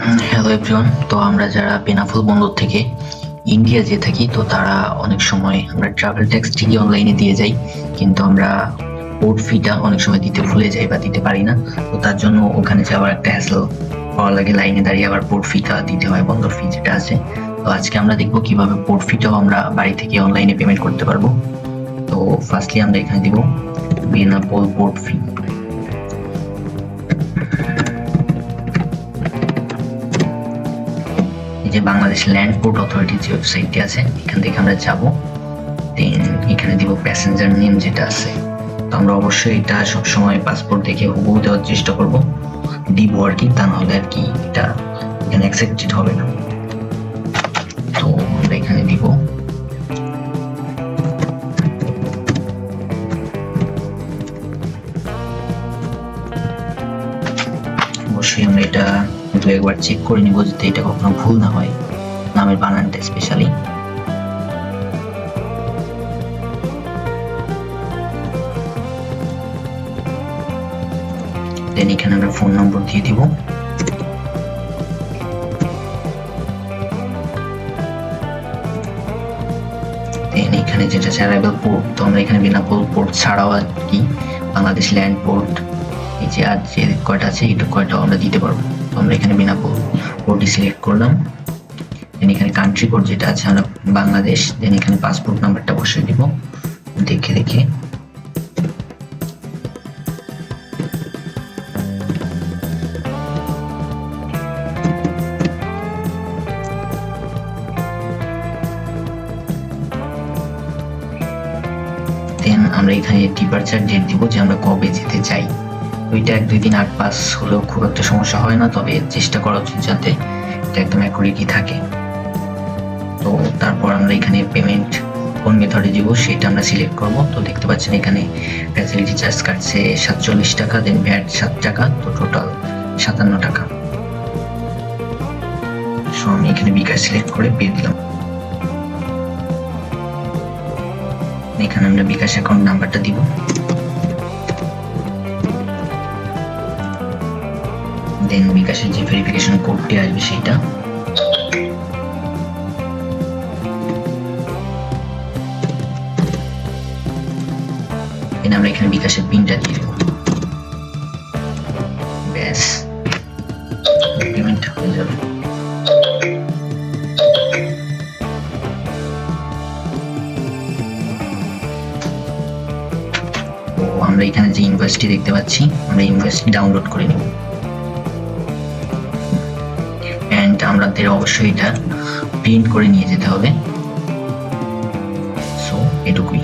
Hello everyone. তো আমরা যারা বেনাপোল বন্দর থেকে ইন্ডিয়া যেয়ে থাকি, তো তারা অনেক সময় আমরা ট্রাভেল ট্যাক্স ঠিকই অনলাইনে দিয়ে যাই, কিন্তু আমরা পোর্ট ফিটা অনেক সময় দিতে ভুলে যাই বা দিতে পারি না। তো তার জন্য ওখানে যাওয়ার একটা হ্যাসেল পাওয়া লাগে, লাইনে দাঁড়িয়ে আবার পোর্ট ফিটা দিতে হয়, বন্দর ফি যেটা আছে। তো আজকে আমরা দেখবো কিভাবে পোর্ট ফিটাও আমরা বাড়ি থেকে অনলাইনে পেমেন্ট করতে পারবো। তো ফার্স্টলি আমরা এখানে দিব বেনাপোল পোর্ট ফি। যে বাংলাদেশ ল্যান্ড পোর্ট অথরিটি যে ওয়েবসাইটটি আছে, এখান থেকে আমরা যাব। দেন এখানে দিব প্যাসেঞ্জার নেম যেটা আছে। তো আমরা অবশ্যই এটা সবসময় পাসপোর্ট দেখে হুবহু দেওয়ার চেষ্টা করব, দিব আর কি, তা নাহলে আর কি এটা এখানে অ্যাকসেপ্টেড হবে না। তো আমরা এখানে দিব অবশ্যই আমরা এটা দু একবার চেক করে নিব যাতে এটা কখনো ভুল না হয়, নামের বানানটা স্পেশালি। দেন এখানে আমরা ফোন নম্বর দিয়ে দিব। দেন এখানে যেটা অ্যারাইভাল পোর্ট, তো আমরা এখানে বেনাপোল পোর্ট ছাড়াও আর কি বাংলাদেশ ল্যান্ড পোর্ট এই যে আর যে কয়টা আছে এইটুকু কয়টাও আমরা দিতে পারবো। তো আমরা এখানে বেনাপোল পোর্টই সিলেক্ট করলাম। দেন এখানে কান্ট্রি কোড যেটা আছে আমরা বাংলাদেশ। দেন এখানে পাসপোর্ট নাম্বারটা বসিয়ে দিব দেখে দেখে। দেন আমরা এখানে ডিপার্চার ডেট দিব যে আমরা কবে যেতে চাই। ওইটা 1-2 দিন আগ পাস হলেও খুব একটা সমস্যা হয় না, তবে চেষ্টা করা উচিত যাতে এটা একদম অ্যাকুরেটই থাকে। তো তারপর আমরা এখানে পেমেন্ট কোন মেথডে দিব সেটা আমরা সিলেক্ট করব। তো দেখতে পাচ্ছেন এখানে ফ্যাসিলিটি চার্জ কাটছে 47 টাকা, দেন ভ্যাট 7 টাকা, তো টোটাল 57 টাকা। সো আমি এখানে বিকাশ সিলেক্ট করে পে দিলাম। এখানে আমরা বিকাশ অ্যাকাউন্ট নাম্বারটা দিব। দেন বিকাশের যে ভেরিফিকেশন কোডটি আসবে সেটা। দেন আমরা এখানে বিকাশের পিনটা দিয়ে দেব। ব্যাস, পেমেন্ট হয়ে যাবে। আমরা এখানে যে ইনভয়েসটি দেখতে পাচ্ছি, আমরা ইনভয়েসটি ডাউনলোড করে নেব। এন্ড আমাদের অবশ্যই এটা প্রিন্ট করে নিয়ে যেতে হবে। সো এটুকুই।